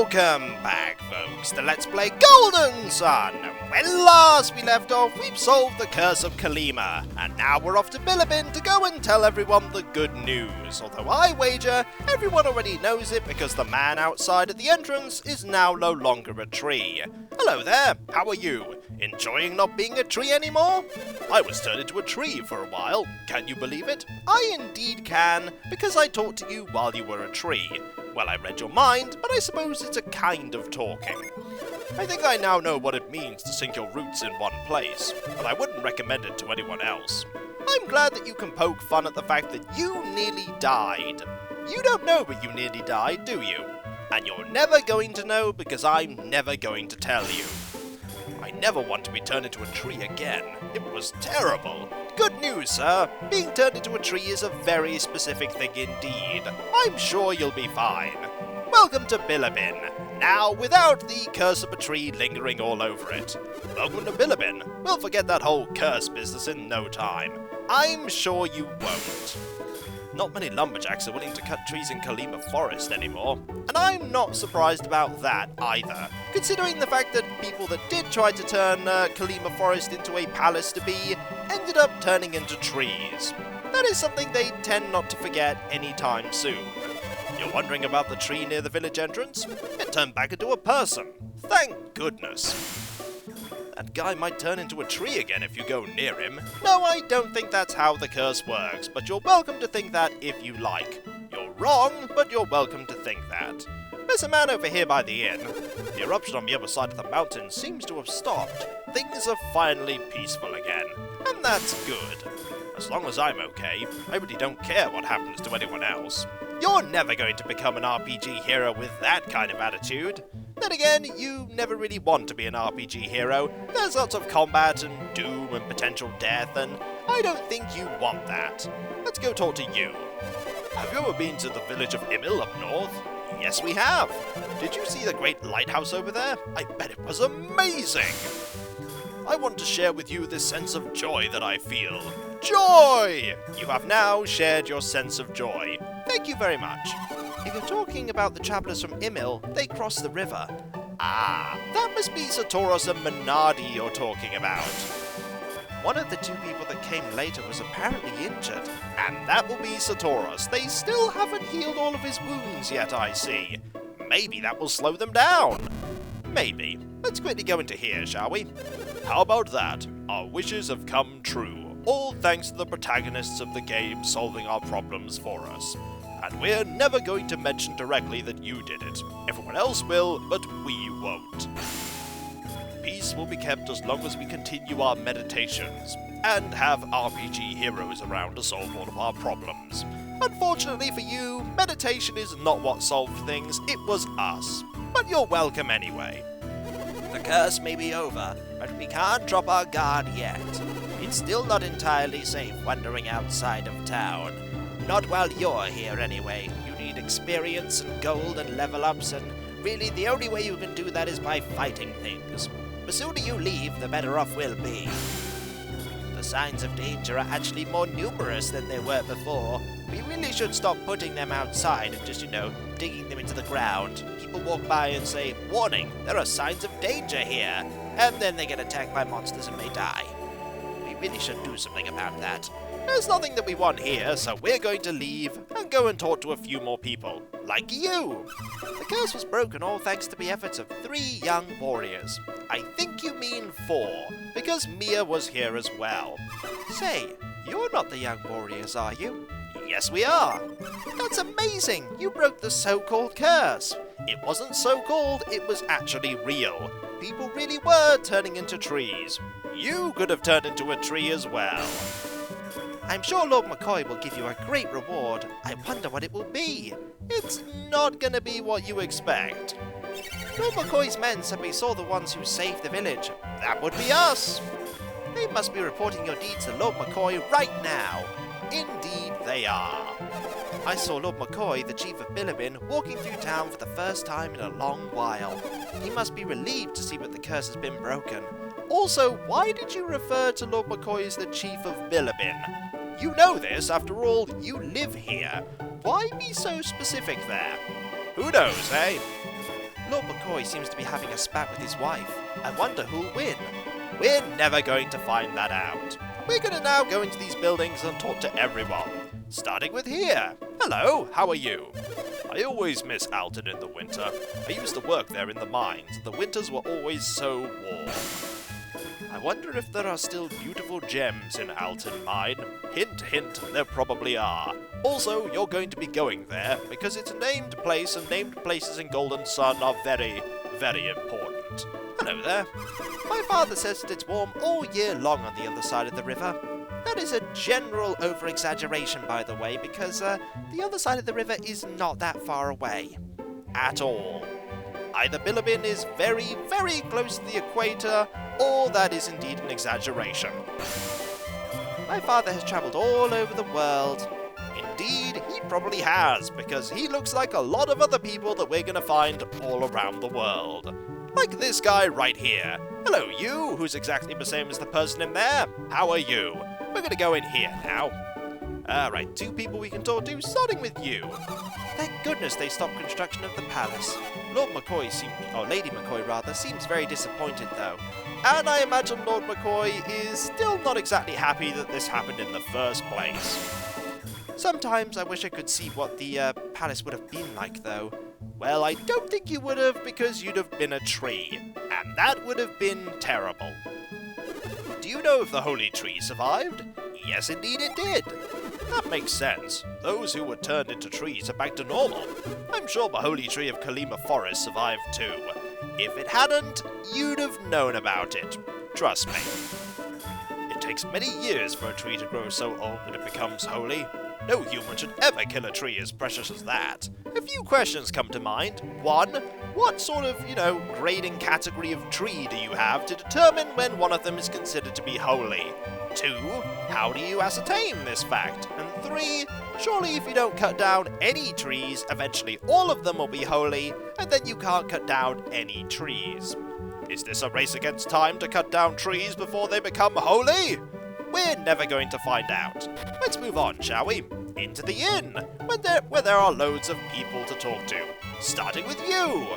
Welcome back, folks, to Let's Play Golden Sun! When last we left off, we've solved the curse of Kolima, and now we're off to Bilibin to go and tell everyone the good news, although I wager everyone already knows it because the man outside at the entrance is now no longer a tree. Hello there, how are you? Enjoying not being a tree anymore? I was turned into a tree for a while, can you believe it? I indeed can, because I talked to you while you were a tree. Well, I read your mind, but I suppose it's a kind of talking. I think I now know what it means to sink your roots in one place, but I wouldn't recommend it to anyone else. I'm glad that you can poke fun at the fact that you nearly died. You don't know but you nearly died, do you? And you're never going to know because I'm never going to tell you. I never want to be turned into a tree again. It was terrible. Good news, sir. Being turned into a tree is a very specific thing indeed. I'm sure you'll be fine. Welcome to Bilibin. Now, without the curse of a tree lingering all over it. Welcome to Bilibin. We'll forget that whole curse business in no time. I'm sure you won't. Not many lumberjacks are willing to cut trees in Kolima forest anymore, and I'm not surprised about that either, considering the fact that people that did try to turn Kolima forest into a palace to be ended up turning into trees. That is something they tend not to forget anytime soon. You're wondering about the tree near the village entrance? It turned back into a person. Thank goodness. That guy might turn into a tree again if you go near him. No, I don't think that's how the curse works, but you're welcome to think that if you like. You're wrong, but you're welcome to think that. There's a man over here by the inn. The eruption on the other side of the mountain seems to have stopped. Things are finally peaceful again, and that's good. As long as I'm okay, I really don't care what happens to anyone else. You're never going to become an RPG hero with that kind of attitude. Then again, you never really want to be an RPG hero. There's lots of combat and doom and potential death, and I don't think you want that. Let's go talk to you. Have you ever been to the village of Imil up north? Yes, we have. Did you see the great lighthouse over there? I bet it was amazing. I want to share with you this sense of joy that I feel. Joy! You have now shared your sense of joy. Thank you very much. If you're talking about the travellers from Imil, they crossed the river. Ah, that must be Satoros and Minardi you're talking about. One of the two people that came later was apparently injured, and that will be Satoros. They still haven't healed all of his wounds yet, I see. Maybe that will slow them down. Maybe. Let's quickly go into here, shall we? How about that? Our wishes have come true. All thanks to the protagonists of the game solving our problems for us. And we're never going to mention directly that you did it. Everyone else will, but we won't. Peace will be kept as long as we continue our meditations, and have RPG heroes around to solve all of our problems. Unfortunately for you, meditation is not what solved things, it was us. But you're welcome anyway. The curse may be over, but we can't drop our guard yet. It's still not entirely safe wandering outside of town. Not while you're here anyway. You need experience and gold and level ups, and really the only way you can do that is by fighting things. The sooner you leave, the better off we'll be. The signs of danger are actually more numerous than they were before. We really should stop putting them outside and just, digging them into the ground. People walk by and say, "Warning, there are signs of danger here," and then they get attacked by monsters and may die. We really should do something about that. There's nothing that we want here, so we're going to leave and go and talk to a few more people. Like you! The curse was broken all thanks to the efforts of 3 young warriors. I think you mean 4, because Mia was here as well. Say, you're not the young warriors, are you? Yes, we are. That's amazing! You broke the so-called curse. It wasn't so-called, it was actually real. People really were turning into trees. You could have turned into a tree as well. I'm sure Lord McCoy will give you a great reward. I wonder what it will be. It's not going to be what you expect. Lord McCoy's men said we saw the ones who saved the village. That would be us. They must be reporting your deeds to Lord McCoy right now. Indeed they are. I saw Lord McCoy, the chief of Bilibin, walking through town for the first time in a long while. He must be relieved to see that the curse has been broken. Also, why did you refer to Lord McCoy as the chief of Bilibin? You know this, after all, you live here. Why be so specific there? Who knows, eh? Lord McCoy seems to be having a spat with his wife. I wonder who'll win. We're never going to find that out. We're going to now go into these buildings and talk to everyone. Starting with here. Hello, how are you? I always miss Alton in the winter. I used to work there in the mines, and the winters were always so warm. I wonder if there are still beautiful gems in Alton Mine. Hint, hint, there probably are. Also, you're going to be going there, because it's a named place, and named places in Golden Sun are very, very important. Hello there. My father says that it's warm all year long on the other side of the river. That is a general over-exaggeration, by the way, because the other side of the river is not that far away. At all. Either Bilibin is very, very close to the equator, or that is indeed an exaggeration. My father has travelled all over the world. Indeed, he probably has, because he looks like a lot of other people that we're going to find all around the world. Like this guy right here. Hello, you, who's exactly the same as the person in there. How are you? We're going to go in here now. Alright, 2 people we can talk to, starting with you. Thank goodness they stopped construction of the palace. Lord McCoy Lady McCoy rather, seems very disappointed though. And I imagine Lord McCoy is still not exactly happy that this happened in the first place. Sometimes I wish I could see what the palace would have been like though. Well, I don't think you would have, because you'd have been a tree. And that would have been terrible. Do you know if the holy tree survived? Yes, indeed it did. That makes sense. Those who were turned into trees are back to normal. I'm sure the holy tree of Kolima Forest survived too. If it hadn't, you'd have known about it. Trust me. It takes many years for a tree to grow so old that it becomes holy. No human should ever kill a tree as precious as that. A few questions come to mind. 1. What sort of, grading category of tree do you have to determine when one of them is considered to be holy? 2. How do you ascertain this fact? And 3. Surely if you don't cut down any trees, eventually all of them will be holy, and then you can't cut down any trees. Is this a race against time to cut down trees before they become holy? We're never going to find out. Let's move on, shall we? Into the inn, where there are loads of people to talk to. Starting with you!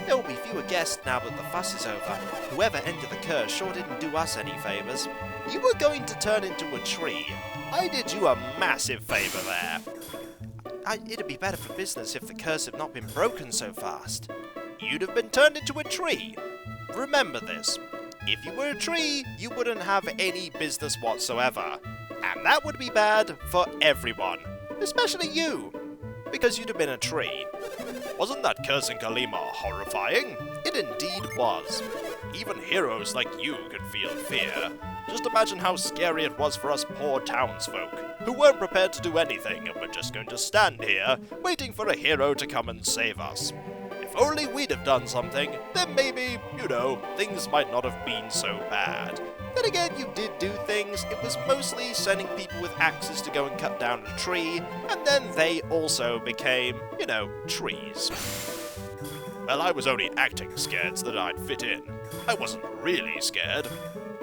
There will be fewer guests now that the fuss is over. Whoever ended the curse sure didn't do us any favours. You were going to turn into a tree. I did you a massive favour there. It'd be better for business if the curse had not been broken so fast. You'd have been turned into a tree. Remember this. If you were a tree, you wouldn't have any business whatsoever. And that would be bad for everyone, especially you, because you'd have been a tree. Wasn't that curse in Kolima horrifying? It indeed was. Even heroes like you could feel fear. Just imagine how scary it was for us poor townsfolk, who weren't prepared to do anything and were just going to stand here, waiting for a hero to come and save us. If only we'd have done something, then maybe, things might not have been so bad. Then again, you did do things. It was mostly sending people with axes to go and cut down a tree, and then they also became, trees. Well, I was only acting scared so that I'd fit in. I wasn't really scared.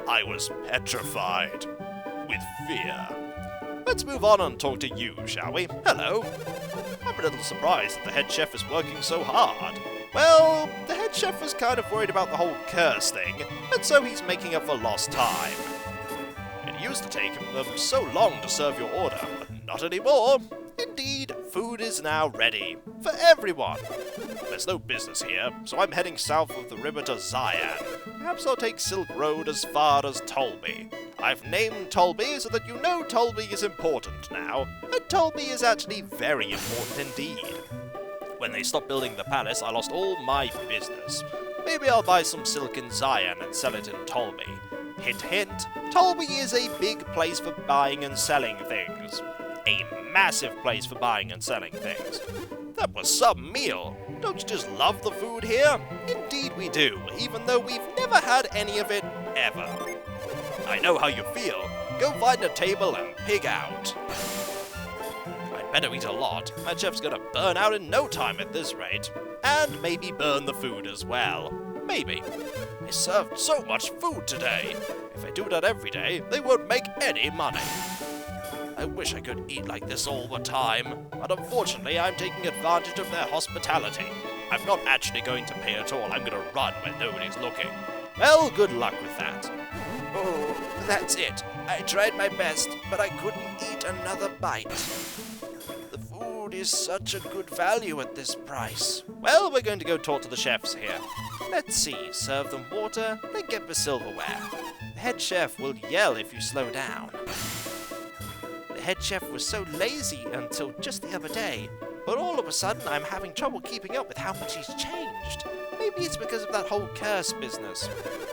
I was petrified. With fear. Let's move on and talk to you, shall we? Hello. I'm a little surprised that the head chef is working so hard. Well, the head chef was kind of worried about the whole curse thing, and so he's making up for lost time. It used to take them so long to serve your order, but not anymore. Indeed, food is now ready. For everyone. There's no business here, so I'm heading south of the river to Zayan. Perhaps I'll take Silk Road as far as Tolby. I've named Tolby so that you know Tolby is important now, and Tolby is actually very important indeed. When they stopped building the palace, I lost all my business. Maybe I'll buy some silk in Zayan and sell it in Tolby. Hint hint, Tolby is a big place for buying and selling things. A massive place for buying and selling things. That was some meal. Don't you just love the food here? Indeed we do, even though we've never had any of it ever. I know how you feel. Go find a table and pig out. I'd better eat a lot. My chef's gonna burn out in no time at this rate. And maybe burn the food as well. Maybe. They served so much food today. If they do that every day, they won't make any money. I wish I could eat like this all the time, but unfortunately I'm taking advantage of their hospitality. I'm not actually going to pay at all. I'm going to run when nobody's looking. Well, good luck with that. Oh, that's it. I tried my best, but I couldn't eat another bite. The food is such a good value at this price. Well, we're going to go talk to the chefs here. Let's see, serve them water, then get the silverware. The head chef will yell if you slow down. The head chef was so lazy until just the other day, but all of a sudden I'm having trouble keeping up with how much he's changed. Maybe it's because of that whole curse business.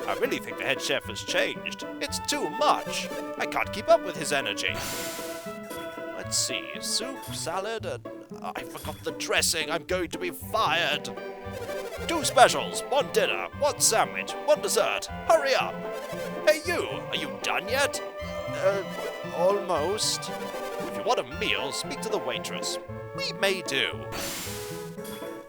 I really think the head chef has changed. It's too much. I can't keep up with his energy. Let's see, soup, salad, and I forgot the dressing. I'm going to be fired. 2 specials, 1 dinner, 1 sandwich, 1 dessert. Hurry up. Hey you, are you done yet? Almost. If you want a meal, speak to the waitress. We may do.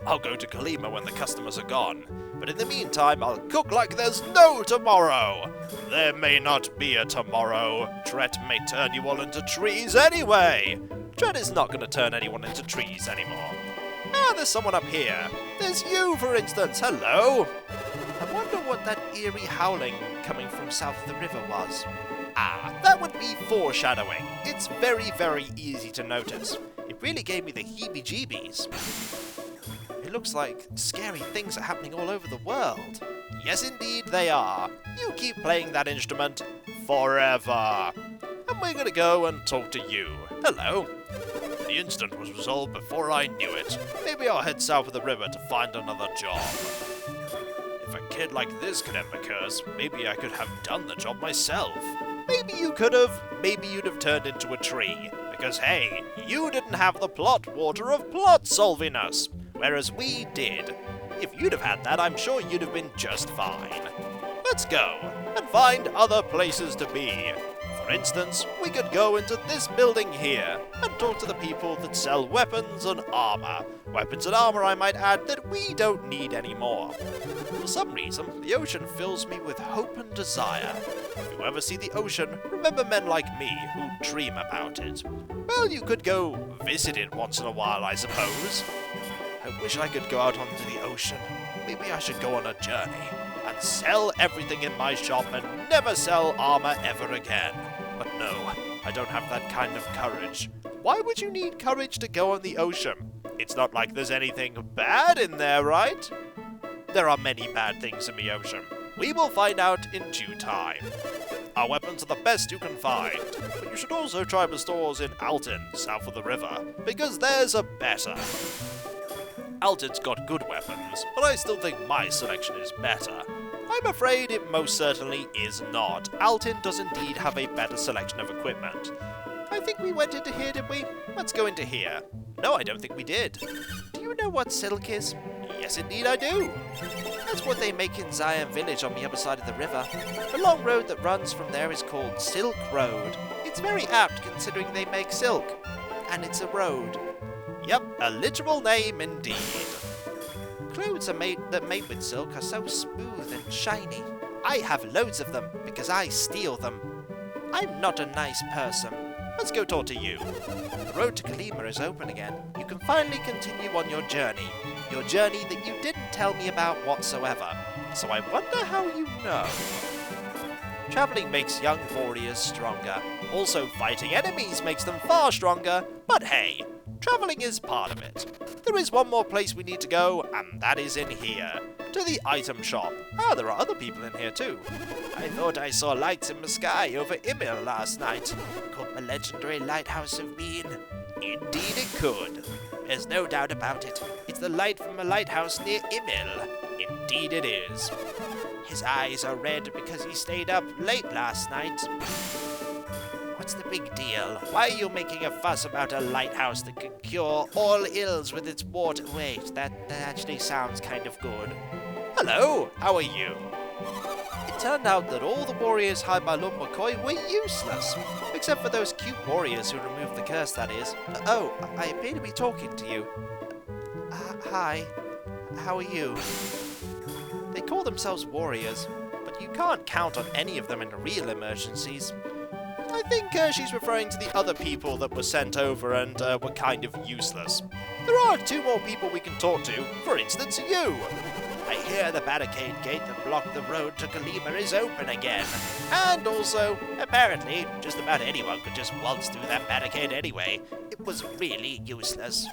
I'll go to Kolima when the customers are gone, but in the meantime, I'll cook like there's no tomorrow. There may not be a tomorrow. Tret may turn you all into trees anyway. Tret is not going to turn anyone into trees anymore. Ah, there's someone up here. There's you, for instance. Hello. I wonder what that eerie howling coming from south of the river was. Ah, that would be foreshadowing. It's very, very easy to notice. It really gave me the heebie-jeebies. It looks like scary things are happening all over the world. Yes, indeed they are. You keep playing that instrument forever. And we're gonna go and talk to you. Hello. The incident was resolved before I knew it. Maybe I'll head south of the river to find another job. If a kid like this could end the curse, maybe I could have done the job myself. Maybe you could have. Maybe you'd have turned into a tree. Because, hey, you didn't have the plot water of plot solviness, whereas we did. If you'd have had that, I'm sure you'd have been just fine. Let's go and find other places to be. For instance, we could go into this building here and talk to the people that sell weapons and armor. Weapons and armor, I might add, that we don't need anymore. For some reason, the ocean fills me with hope and desire. If you ever see the ocean, remember men like me who dream about it. Well, you could go visit it once in a while, I suppose. I wish I could go out onto the ocean. Maybe I should go on a journey and sell everything in my shop and never sell armor ever again. But no, I don't have that kind of courage. Why would you need courage to go on the ocean? It's not like there's anything bad in there, right? There are many bad things in the ocean. We will find out in due time. Our weapons are the best you can find, but you should also try the stores in Alton, south of the river, because theirs are better. Alton's got good weapons, but I still think my selection is better. I'm afraid it most certainly is not. Alton does indeed have a better selection of equipment. I think we went into here, did we? Let's go into here. No, I don't think we did. Do you know what silk is? Yes, indeed I do. That's what they make in Zion Village on the other side of the river. The long road that runs from there is called Silk Road. It's very apt considering they make silk. And it's a road. Yep, a literal name indeed. Clothes made with silk are so smooth and shiny. I have loads of them because I steal them. I'm not a nice person. Let's go talk to you. The road to Kolima is open again. You can finally continue on your journey. Your journey that you didn't tell me about whatsoever. So I wonder how you know. Traveling makes young warriors stronger. Also, fighting enemies makes them far stronger. But hey, traveling is part of it. There is one more place we need to go, and that is in here. To the item shop. Ah, there are other people in here too. I thought I saw lights in the sky over Imil last night. Could the legendary lighthouse have been? Indeed it could. There's no doubt about it. It's the light from a lighthouse near Imil. Indeed it is. His eyes are red because he stayed up late last night. What's the big deal? Why are you making a fuss about a lighthouse that can cure all ills with its water? Wait, that actually sounds kind of good. Hello, how are you? It turned out that all the warriors hired by Lord McCoy were useless. Except for those cute warriors who removed the curse, that is. Oh, I appear to be talking to you. Hi, how are you? They call themselves warriors, but you can't count on any of them in real emergencies. I think she's referring to the other people that were sent over and were kind of useless. There are 2 more people we can talk to, for instance you. I hear the barricade gate that blocked the road to Kolima is open again. And also, Apparently, just about anyone could just waltz through that barricade anyway. It was really useless.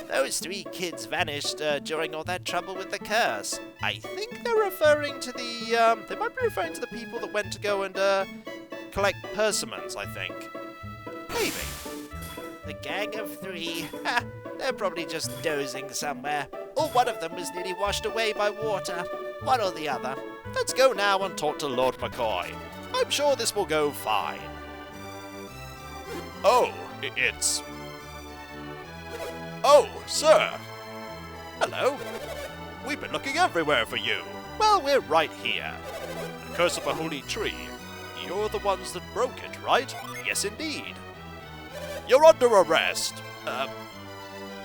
Those 3 kids vanished during all that trouble with the curse. I think they're referring to the, they might be referring to the people that went to go and, collect persimmons, I think. Maybe. The gang of 3. Ha! They're probably just dozing somewhere. Or one of them was nearly washed away by water. One or the other. Let's go now and talk to Lord McCoy. I'm sure this will go fine. Oh, it's... Oh, sir! Hello. We've been looking everywhere for you. Well, we're right here. The curse of a holy tree. You're the ones that broke it, right? Yes, indeed. You're under arrest.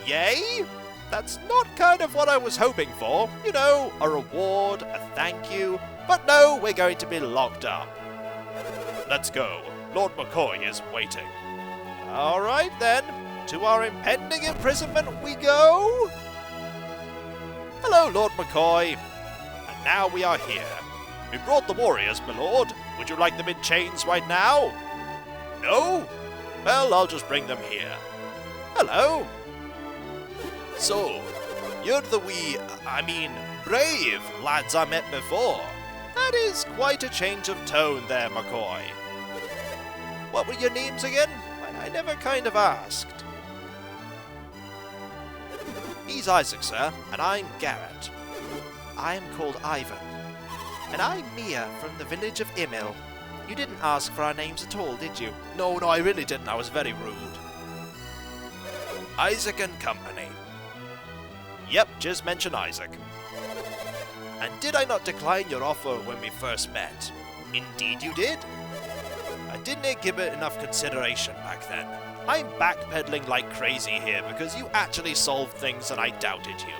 Yay? That's not kind of what I was hoping for. You know, a reward, a thank you. But no, we're going to be locked up. Let's go. Lord McCoy is waiting. All right, then. To our impending imprisonment we go. Hello, Lord McCoy. And now we are here. We brought the warriors, my lord. Would you like them in chains right now? No? Well, I'll just bring them here. Hello. So, you're the brave lads I met before. That is quite a change of tone there, McCoy. What were your names again? I never kind of asked. He's Isaac, sir, and I'm Garrett. I am called Ivan. And I'm Mia from the village of Imil. You didn't ask for our names at all, did you? No, I really didn't. I was very rude. Isaac and company. Yep, just mention Isaac. And did I not decline your offer when we first met? Indeed you did. I didn't give it enough consideration back then. I'm backpedaling like crazy here because you actually solved things and I doubted you.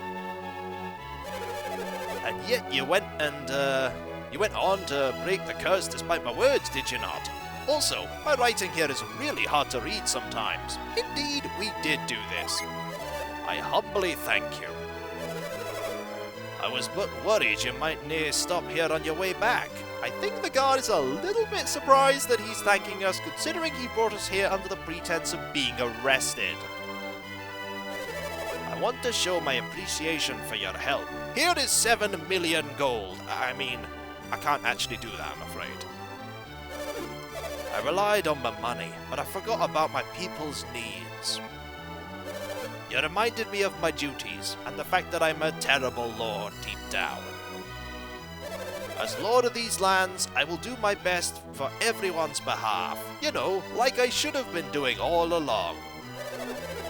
And yet you went on to break the curse despite my words, did you not? Also, my writing here is really hard to read sometimes. Indeed, we did do this. I humbly thank you. I was but worried you might near stop here on your way back. I think the guard is a little bit surprised that he's thanking us considering he brought us here under the pretense of being arrested. I want to show my appreciation for your help. Here is 7 million gold. I can't actually do that, I'm afraid. I relied on my money, but I forgot about my people's needs. You reminded me of my duties, and the fact that I'm a terrible lord deep down. As lord of these lands, I will do my best for everyone's behalf. You know, like I should have been doing all along.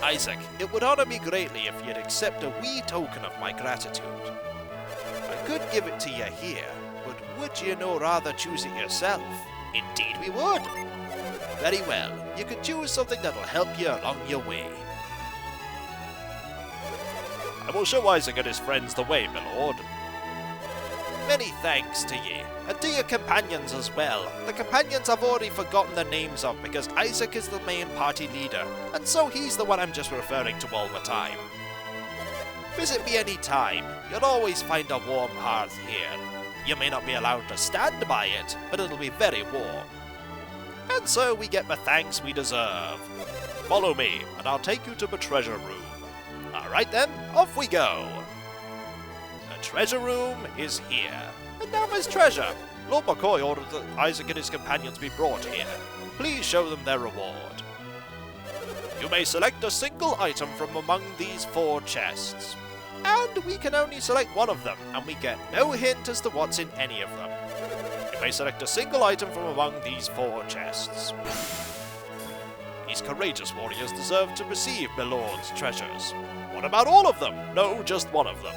Isaac, it would honor me greatly if you'd accept a wee token of my gratitude. I could give it to you here, but would you no rather choose it yourself? Indeed we would. Very well, you could choose something that'll help you along your way. I will show Isaac and his friends the way, my lord. Many thanks to ye, and to your companions as well. The companions I've already forgotten the names of because Isaac is the main party leader, and so he's the one I'm just referring to all the time. Visit me any time. You'll always find a warm hearth here. You may not be allowed to stand by it, but it'll be very warm. And so we get the thanks we deserve. Follow me, and I'll take you to the treasure room. Alright then, off we go. The treasure room is here. And now there's treasure. Lord McCoy ordered that Isaac and his companions be brought here. Please show them their reward. You may select a single item from among these 4 chests. And we can only select one of them, and we get no hint as to what's in any of them. You may select a single item from among these 4 chests. These courageous warriors deserve to receive my lord's treasures. What about all of them? No, just one of them.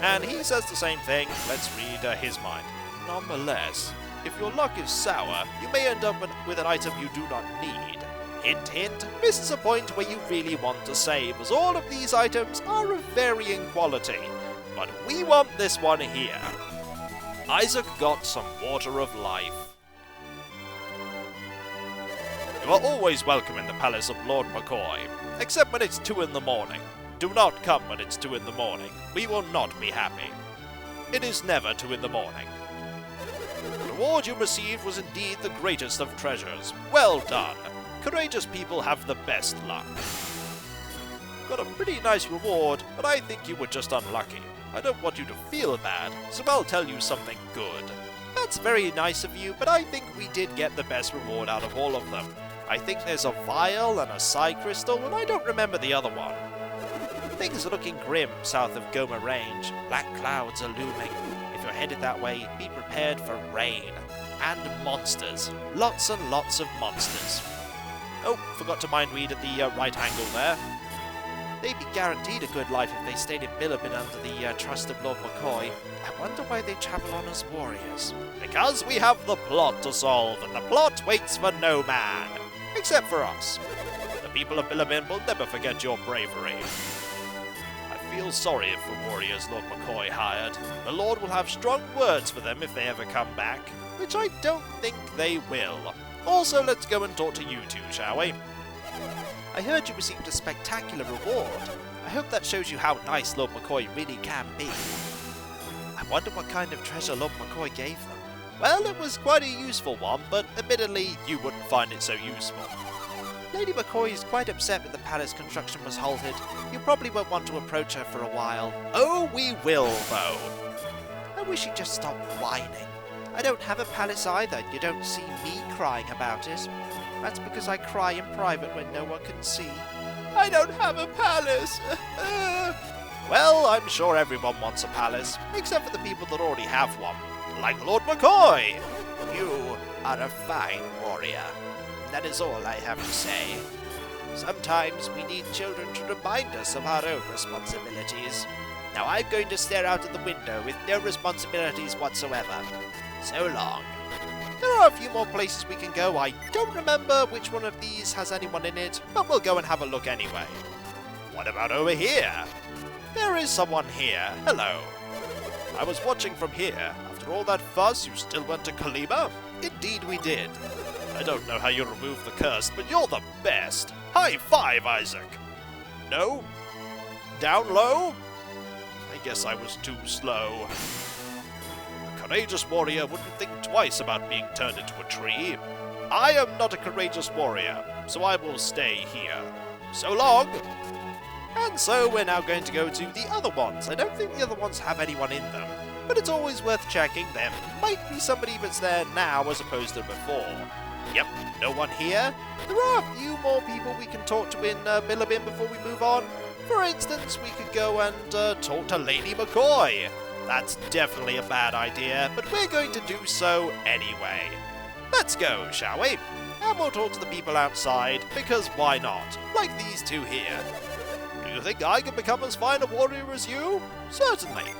And he says the same thing. Let's read his mind. Nonetheless, if your luck is sour, you may end up with an item you do not need. Hint, hint, this is a point where you really want to save, as all of these items are of varying quality. But we want this one here. Isaac got some water of life. You are always welcome in the palace of Lord McCoy, except when it's 2 in the morning. Do not come when it's 2 in the morning. We will not be happy. It is never 2 in the morning. The reward you received was indeed the greatest of treasures. Well done. Courageous people have the best luck. Got a pretty nice reward, but I think you were just unlucky. I don't want you to feel bad, so I'll tell you something good. That's very nice of you, but I think we did get the best reward out of all of them. I think there's a vial and a psi crystal, and I don't remember the other one. Things are looking grim south of Goma Range. Black clouds are looming. If you're headed that way, be prepared for rain. And monsters. Lots and lots of monsters. Oh, forgot to mind read at the right angle there. They'd be guaranteed a good life if they stayed in Bilibin under the trust of Lord McCoy. I wonder why they travel on as warriors. Because we have the plot to solve, and the plot waits for no man. Except for us. The people of Bilibin will never forget your bravery. I feel sorry for warriors Lord McCoy hired. The Lord will have strong words for them if they ever come back, which I don't think they will. Also, let's go and talk to you two, shall we? I heard you received a spectacular reward. I hope that shows you how nice Lord McCoy really can be. I wonder what kind of treasure Lord McCoy gave them. Well, it was quite a useful one, but admittedly, you wouldn't find it so useful. Lady McCoy is quite upset that the palace construction was halted. You probably won't want to approach her for a while. Oh, we will, though. I wish you'd just stop whining. I don't have a palace either. You don't see me crying about it. That's because I cry in private when no one can see. I don't have a palace! Well, I'm sure everyone wants a palace, except for the people that already have one. Like Lord McCoy! You are a fine warrior. That is all I have to say. Sometimes we need children to remind us of our own responsibilities. Now I'm going to stare out of the window with no responsibilities whatsoever. So long. There are a few more places we can go. I don't remember which one of these has anyone in it, but we'll go and have a look anyway. What about over here? There is someone here. Hello. I was watching from here. After all that fuss, you still went to Kolima? Indeed we did. I don't know how you removed the curse, but you're the best. High five, Isaac. No? Down low? I guess I was too slow. A courageous warrior wouldn't think twice about being turned into a tree. I am not a courageous warrior, so I will stay here. So long! And so we're now going to go to the other ones. I don't think the other ones have anyone in them, but it's always worth checking. There might be somebody that's there now as opposed to before. Yep, no one here. There are a few more people we can talk to in Bilibin before we move on. For instance, we could go and talk to Lady McCoy. That's definitely a bad idea, but we're going to do so anyway. Let's go, shall we? And we'll talk to the people outside, because why not? Like these two here. Do you think I can become as fine a warrior as you? Certainly.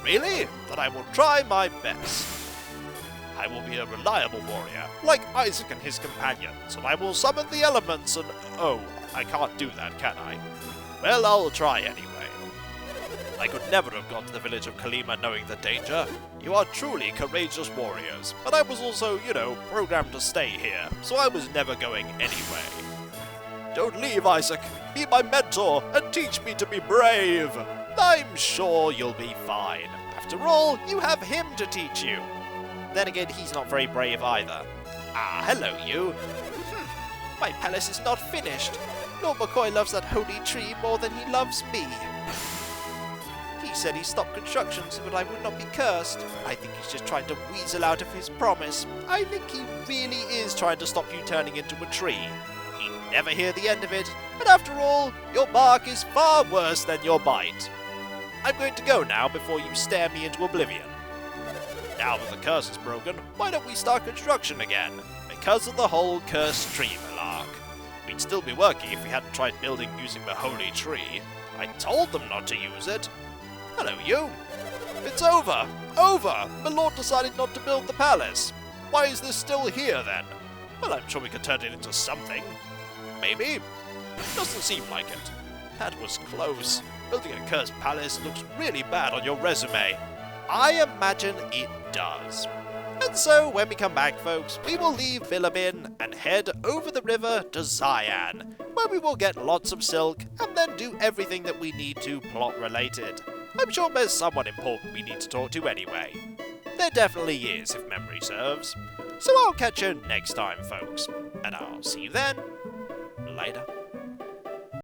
Really? Then I will try my best. I will be a reliable warrior, like Isaac and his companions, and I will summon the elements and... Oh, I can't do that, can I? Well, I'll try anyway. I could never have gone to the village of Kolima knowing the danger. You are truly courageous warriors, but I was also, programmed to stay here, so I was never going anyway. Don't leave, Isaac. Be my mentor and teach me to be brave. I'm sure you'll be fine. After all, you have him to teach you. Then again, he's not very brave either. Ah, hello, you. My palace is not finished. Lord McCoy loves that holy tree more than he loves me. He said he stopped construction so that I would not be cursed. I think he's just trying to weasel out of his promise. I think he really is trying to stop you turning into a tree. He'd never hear the end of it, and after all, your bark is far worse than your bite. I'm going to go now before you stare me into oblivion. Now that the curse is broken, why don't we start construction again? Because of the whole cursed tree malark. We'd still be working if we hadn't tried building using the holy tree. I told them not to use it. Hello, you. It's over! Over! The Lord decided not to build the palace. Why is this still here, then? Well, I'm sure we could turn it into something. Maybe? Doesn't seem like it. That was close. Building a cursed palace looks really bad on your resume. I imagine it does. And So when we come back, folks, we will leave Bilibin and head over the river to Zayan, where we will get lots of silk and then do everything that we need to plot related. I'm sure there's someone important we need to talk to anyway. There definitely is, if memory serves. So I'll catch you next time, folks, and I'll see you then. Later.